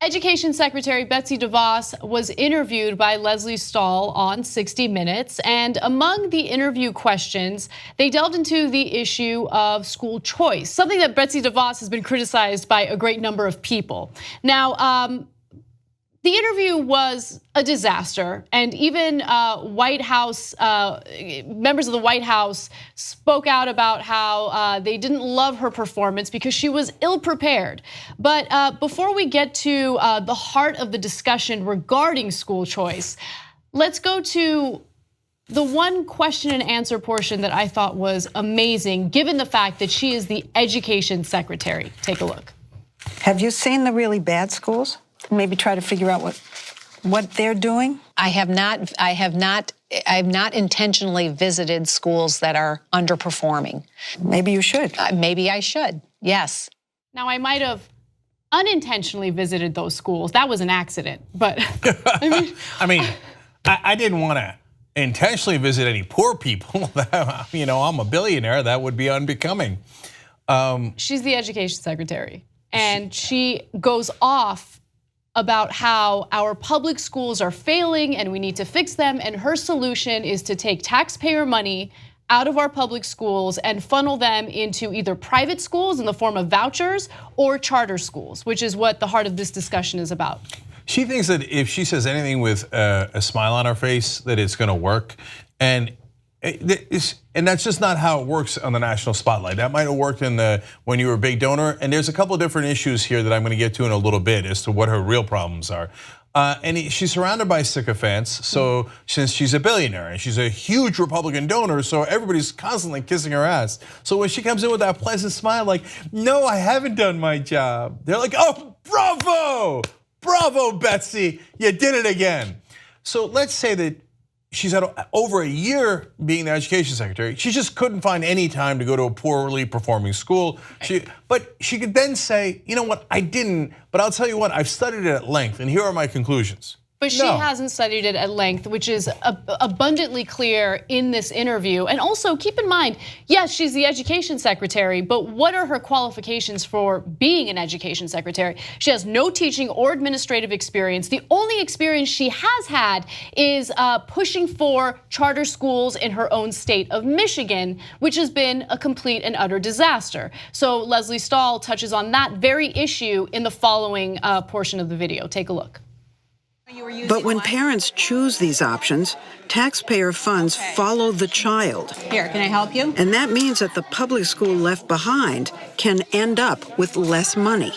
Education Secretary Betsy DeVos was interviewed by Lesley Stahl on 60 Minutes, and among the interview questions, they delved into the issue of school choice, something that Betsy DeVos has been criticized by a great number of people. Now, the interview was a disaster, and even White House members of the White House spoke out about how they didn't love her performance because she was ill-prepared. But before we get to the heart of the discussion regarding school choice, let's go to the one question and answer portion that I thought was amazing, given the fact that she is the education secretary. Take a look. Have you seen the really bad schools? Maybe try to figure out what they're doing? I have not intentionally visited schools that are underperforming. Maybe you should. Maybe I should, yes. Now, I might have unintentionally visited those schools. That was an accident, but I didn't want to intentionally visit any poor people. I'm a billionaire, that would be unbecoming. She's the education secretary, and she goes off about how our public schools are failing and we need to fix them, and her solution is to take taxpayer money out of our public schools and funnel them into either private schools in the form of vouchers or charter schools, which is what the heart of this discussion is about. She thinks that if she says anything with a smile on her face, that it's gonna work. And that's just not how it works on the national spotlight. That might have worked when you were a big donor. And there's a couple of different issues here that I'm going to get to in a little bit as to what her real problems are. And she's surrounded by sycophants. So since she's a billionaire and she's a huge Republican donor, so everybody's constantly kissing her ass. So when she comes in with that pleasant smile, like, no, I haven't done my job. They're like, oh, bravo, bravo, Betsy, you did it again. So let's say that she's had over a year being the education secretary. She just couldn't find any time to go to a poorly performing school. But she could then say, you know what, I didn't, but I'll tell you what, I've studied it at length, and here are my conclusions. But she hasn't studied it at length, which is abundantly clear in this interview. And also keep in mind, yes, she's the education secretary, but what are her qualifications for being an education secretary? She has no teaching or administrative experience. The only experience she has had is pushing for charter schools in her own state of Michigan, which has been a complete and utter disaster. So Lesley Stahl touches on that very issue in the following portion of the video. Take a look. But when parents choose these options, taxpayer funds follow the child. Here, can I help you? And that means that the public school left behind can end up with less money.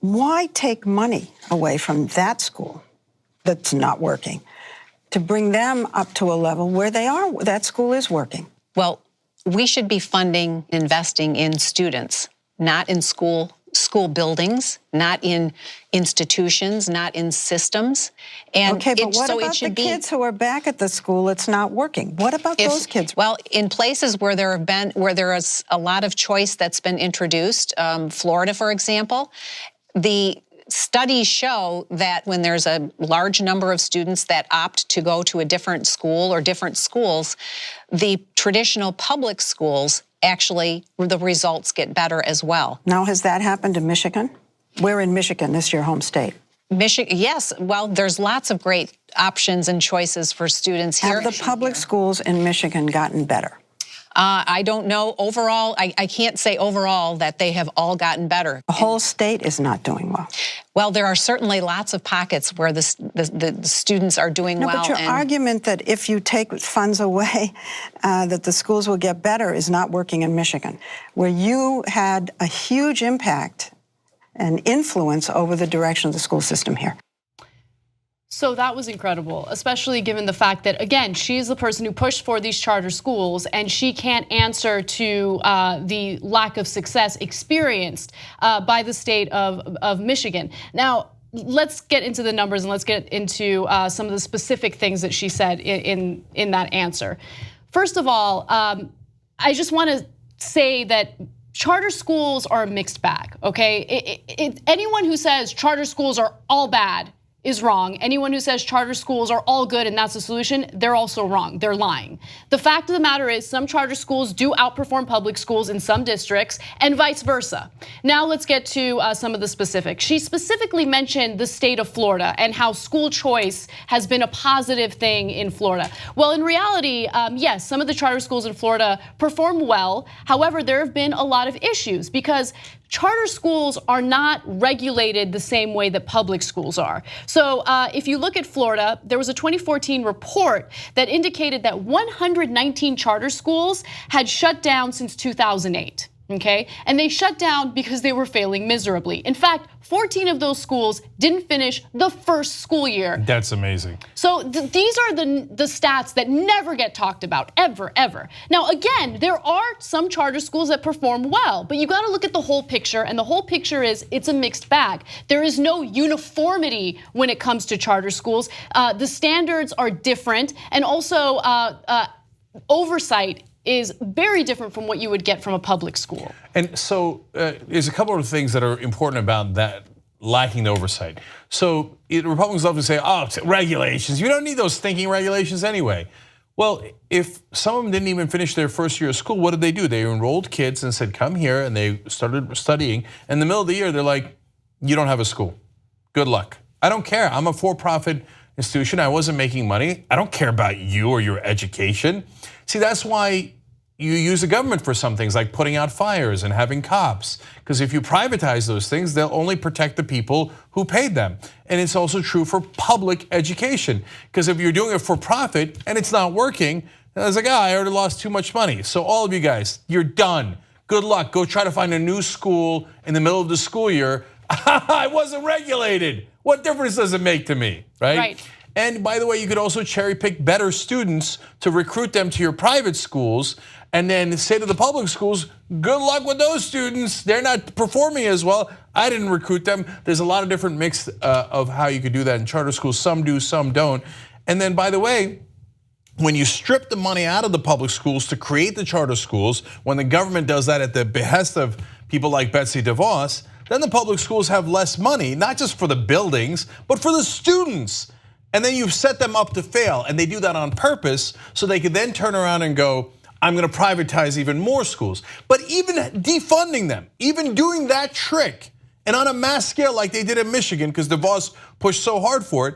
Why take money away from that school that's not working to bring them up to a level where that school is working? Well, we should be funding, investing in students, not in school buildings, not in institutions, not in systems. And okay, but what about the kids who are back at the school it's not working? What about those kids? Well, in places where there is a lot of choice that's been introduced, Florida, for example, the studies show that when there's a large number of students that opt to go to a different school or different schools, the traditional public schools actually, the results get better as well. Now, has that happened in Michigan? We're in Michigan, this is your home state. Michigan, yes, well, there's lots of great options and choices for students here. Have the public schools in Michigan gotten better? I don't know overall, I can't say overall that they have all gotten better. The whole state is not doing well. Well, there are certainly lots of pockets where the students are doing well. But your argument that if you take funds away, that the schools will get better is not working in Michigan, where you had a huge impact and influence over the direction of the school system here. So that was incredible, especially given the fact that, again, she's the person who pushed for these charter schools, and she can't answer to the lack of success experienced by the state of Michigan. Now, let's get into the numbers and let's get into some of the specific things that she said in that answer. First of all, I just want to say that charter schools are a mixed bag, okay? Anyone who says charter schools are all bad is wrong. Anyone who says charter schools are all good and that's the solution, they're also wrong. They're lying. The fact of the matter is some charter schools do outperform public schools in some districts and vice versa. Now let's get to some of the specifics. She specifically mentioned the state of Florida and how school choice has been a positive thing in Florida. Well, in reality, yes, some of the charter schools in Florida perform well. However, there have been a lot of issues because charter schools are not regulated the same way that public schools are. So if you look at Florida, there was a 2014 report that indicated that 119 charter schools had shut down since 2008. Okay, and they shut down because they were failing miserably. In fact, 14 of those schools didn't finish the first school year. That's amazing. So these are the stats that never get talked about, ever, ever. Now, again, there are some charter schools that perform well, but you gotta look at the whole picture, and the whole picture is it's a mixed bag. There is no uniformity when it comes to charter schools. The standards are different, and also oversight is very different from what you would get from a public school. And so there's a couple of things that are important about that lacking the oversight. So Republicans love to say, oh, regulations. You don't need those stinking regulations anyway. Well, if some of them didn't even finish their first year of school, what did they do? They enrolled kids and said, come here, and they started studying. In the middle of the year, they're like, you don't have a school. Good luck. I don't care. I'm a for-profit institution. I wasn't making money. I don't care about you or your education. See, that's why you use the government for some things like putting out fires and having cops. Because if you privatize those things, they'll only protect the people who paid them. And it's also true for public education. Because if you're doing it for profit and it's not working, it's like, I already lost too much money. So all of you guys, you're done. Good luck. Go try to find a new school in the middle of the school year. I wasn't regulated. What difference does it make to me, right? Right. And by the way, you could also cherry pick better students to recruit them to your private schools and then say to the public schools, good luck with those students. They're not performing as well. I didn't recruit them. There's a lot of different mix of how you could do that in charter schools. Some do, some don't. And then by the way, when you strip the money out of the public schools to create the charter schools, when the government does that at the behest of people like Betsy DeVos, then the public schools have less money, not just for the buildings, but for the students. And then you've set them up to fail, and they do that on purpose so they could then turn around and go, I'm gonna privatize even more schools. But even defunding them, even doing that trick, and on a mass scale like they did in Michigan, because DeVos pushed so hard for it,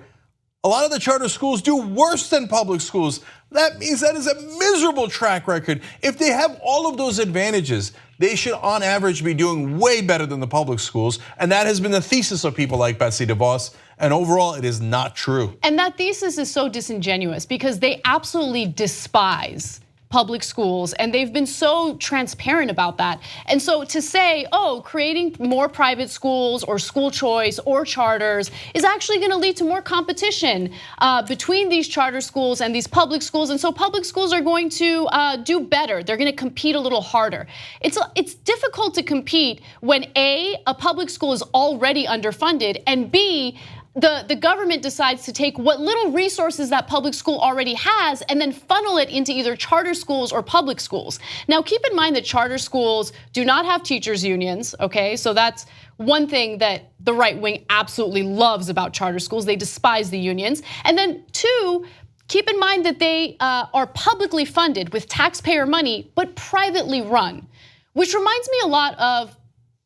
a lot of the charter schools do worse than public schools. That means that is a miserable track record. If they have all of those advantages, they should on average be doing way better than the public schools. And that has been the thesis of people like Betsy DeVos. And overall, it is not true. And that thesis is so disingenuous because they absolutely despise public schools, and they've been so transparent about that. And so to say, oh, creating more private schools or school choice or charters is actually gonna lead to more competition between these charter schools and these public schools. And so public schools are going to do better. They're gonna compete a little harder. It's difficult to compete when A, a public school is already underfunded, and B, the government decides to take what little resources that public school already has and then funnel it into either charter schools or public schools. Now, keep in mind that charter schools do not have teachers unions, okay? So that's one thing that the right wing absolutely loves about charter schools. They despise the unions. And then two, keep in mind that they are publicly funded with taxpayer money, but privately run, which reminds me a lot of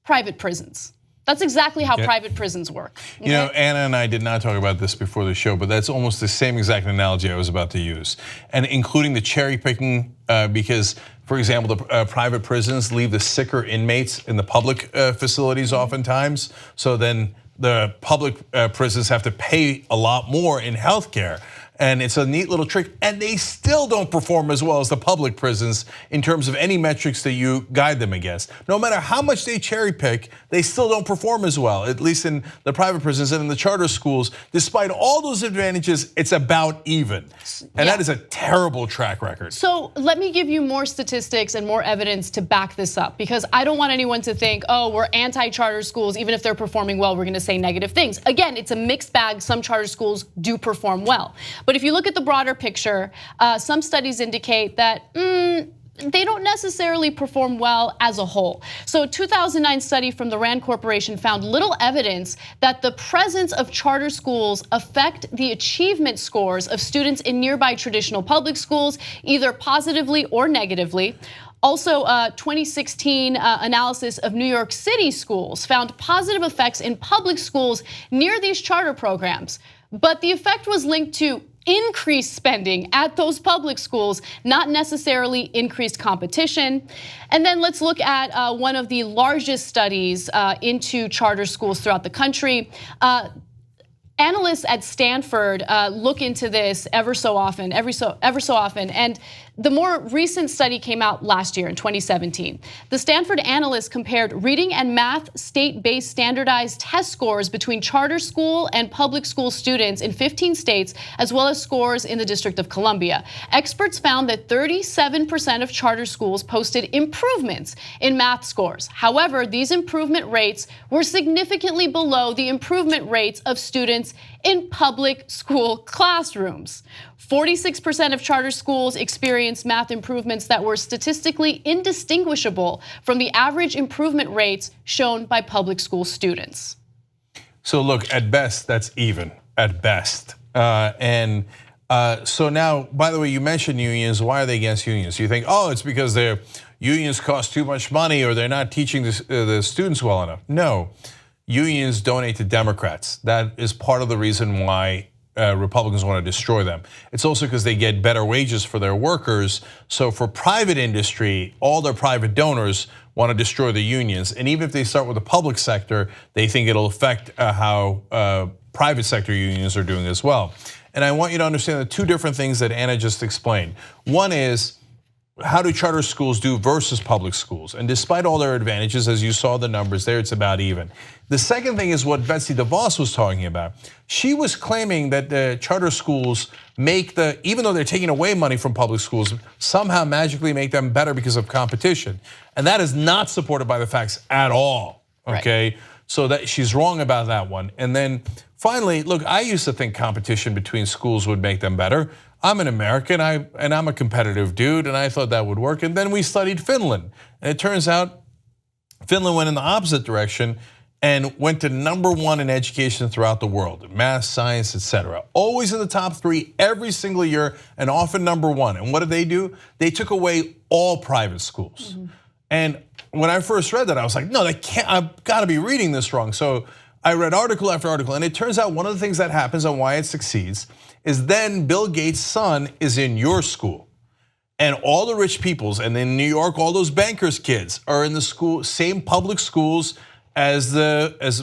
private prisons. That's exactly how private prisons work. Okay? You know, Anna and I did not talk about this before the show, but that's almost the same exact analogy I was about to use. And including the cherry picking, because for example, the private prisons leave the sicker inmates in the public facilities oftentimes. So then the public prisons have to pay a lot more in healthcare. And it's a neat little trick, and they still don't perform as well as the public prisons in terms of any metrics that you guide them against. No matter how much they cherry pick, they still don't perform as well, at least in the private prisons and in the charter schools. Despite all those advantages, it's about even. And that is a terrible track record. So let me give you more statistics and more evidence to back this up, because I don't want anyone to think, oh, we're anti-charter schools, even if they're performing well, we're gonna say negative things. Again, it's a mixed bag. Some charter schools do perform well. But if you look at the broader picture, some studies indicate that they don't necessarily perform well as a whole. So a 2009 study from the Rand Corporation found little evidence that the presence of charter schools affect the achievement scores of students in nearby traditional public schools, either positively or negatively. Also, a 2016 analysis of New York City schools found positive effects in public schools near these charter programs. But the effect was linked to increased spending at those public schools, not necessarily increased competition. And then let's look at one of the largest studies into charter schools throughout the country. Analysts at Stanford look into this ever so often, and the more recent study came out last year in 2017. The Stanford analysts compared reading and math state-based standardized test scores between charter school and public school students in 15 states, as well as scores in the District of Columbia. Experts found that 37% of charter schools posted improvements in math scores. However, these improvement rates were significantly below the improvement rates of students in public school classrooms. 46% of charter schools experienced math improvements that were statistically indistinguishable from the average improvement rates shown by public school students. So look, at best, that's even, at best. So now, by the way, you mentioned unions. Why are they against unions? You think, oh, it's because their unions cost too much money or they're not teaching the students well enough. No, unions donate to Democrats. That is part of the reason why Republicans want to destroy them. It's also because they get better wages for their workers. So for private industry, all their private donors want to destroy the unions. And even if they start with the public sector, they think it'll affect how private sector unions are doing as well. And I want you to understand the two different things that Anna just explained. One is, how do charter schools do versus public schools? And despite all their advantages, as you saw the numbers there, it's about even. The second thing is what Betsy DeVos was talking about. She was claiming that the charter schools make even though they're taking away money from public schools, somehow magically make them better because of competition. And that is not supported by the facts at all, okay? Right. So that she's wrong about that one. And then finally, look, I used to think competition between schools would make them better. I'm an American, and I'm a competitive dude, and I thought that would work. And then we studied Finland, and it turns out Finland went in the opposite direction and went to #1 in education throughout the world, math, science, etc. Always in the top 3 every single year, and often #1. And what did they do? They took away all private schools. And when I first read that, I was like, no, that can't. I've got to be reading this wrong. So I read article after article, and it turns out one of the things that happens and why it succeeds is then Bill Gates' son is in your school. And all the rich peoples, and in New York, all those bankers' kids are in the same public schools as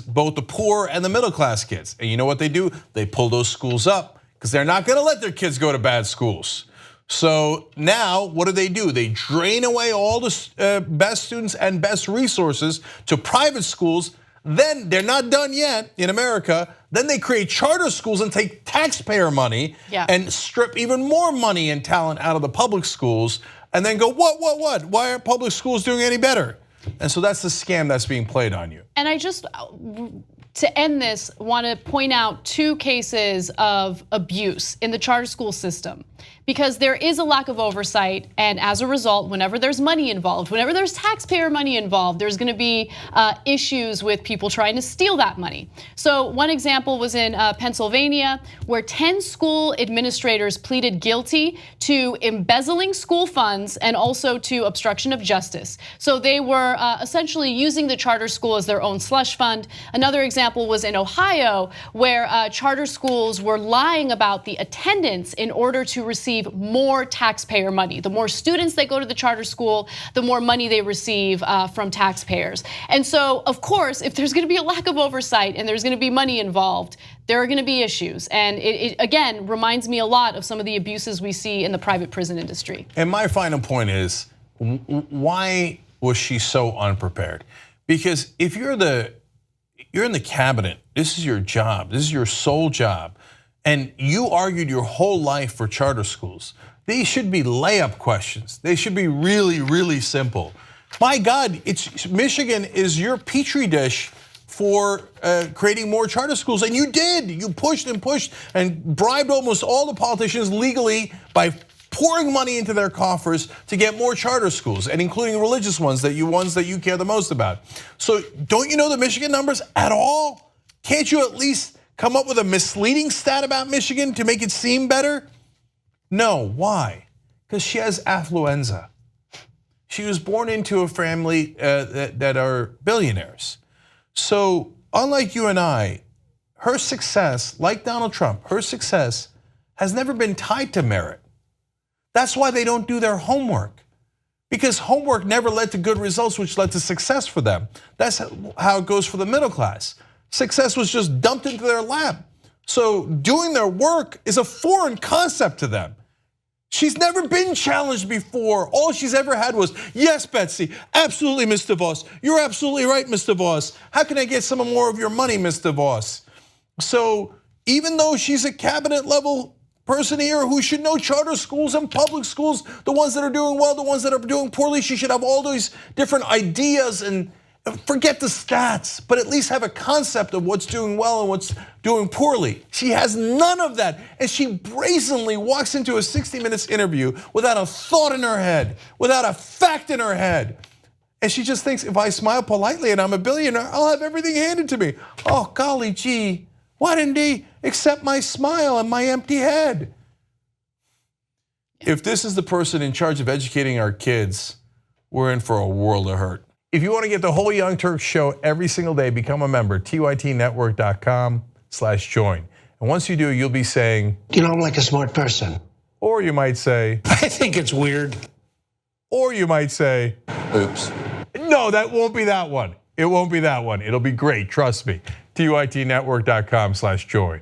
both the poor and the middle class kids. And you know what they do? They pull those schools up because they're not gonna let their kids go to bad schools. So now what do? They drain away all the best students and best resources to private schools. Then they're not done yet in America. Then they create charter schools and take taxpayer money and strip even more money and talent out of the public schools and then go, what? Why aren't public schools doing any better? And so that's the scam that's being played on you. And I just, to end this, want to point out 2 cases of abuse in the charter school system, because there is a lack of oversight, and as a result, whenever there's money involved, whenever there's taxpayer money involved, there's going to be issues with people trying to steal that money. So one example was in Pennsylvania, where 10 school administrators pleaded guilty to embezzling school funds and also to obstruction of justice. So they were essentially using the charter school as their own slush fund. Another example was in Ohio, where charter schools were lying about the attendance in order to receive more taxpayer money. The more students that go to the charter school, the more money they receive from taxpayers. And so, of course, if there's gonna be a lack of oversight and there's gonna be money involved, there are gonna be issues. And it again, reminds me a lot of some of the abuses we see in the private prison industry. And my final point is, why was she so unprepared? Because if you're in the cabinet, this is your job, this is your sole job, and you argued your whole life for charter schools. These should be layup questions. They should be really, really simple. My God, Michigan is your petri dish for creating more charter schools, and you did. You pushed and pushed and bribed almost all the politicians legally by pouring money into their coffers to get more charter schools, and including religious ones that you care the most about. So don't you know the Michigan numbers at all? Can't you at least come up with a misleading stat about Michigan to make it seem better? No, why? Because she has affluenza. She was born into a family that are billionaires. So unlike you and I, her success, like Donald Trump, her success has never been tied to merit. That's why they don't do their homework, because homework never led to good results, which led to success for them. That's how it goes for the middle class. Success was just dumped into their lap. So doing their work is a foreign concept to them. She's never been challenged before. All she's ever had was, yes, Betsy, absolutely, Ms. DeVos. You're absolutely right, Ms. DeVos. How can I get some more of your money, Ms. DeVos? So even though she's a cabinet level person here who should know charter schools and public schools, the ones that are doing well, the ones that are doing poorly, she should have all these different ideas and forget the stats, but at least have a concept of what's doing well and what's doing poorly. She has none of that, and she brazenly walks into a 60 Minutes interview without a thought in her head, without a fact in her head. And she just thinks, if I smile politely and I'm a billionaire, I'll have everything handed to me. Oh, golly gee, why didn't he accept my smile and my empty head? If this is the person in charge of educating our kids, we're in for a world of hurt. If you want to get the whole Young Turks show every single day, become a member, tytnetwork.com/join. And once you do, you'll be saying, you know, I'm like a smart person. Or you might say, I think it's weird. Or you might say, oops. No, that won't be that one. It won't be that one. It'll be great, trust me. tytnetwork.com/join.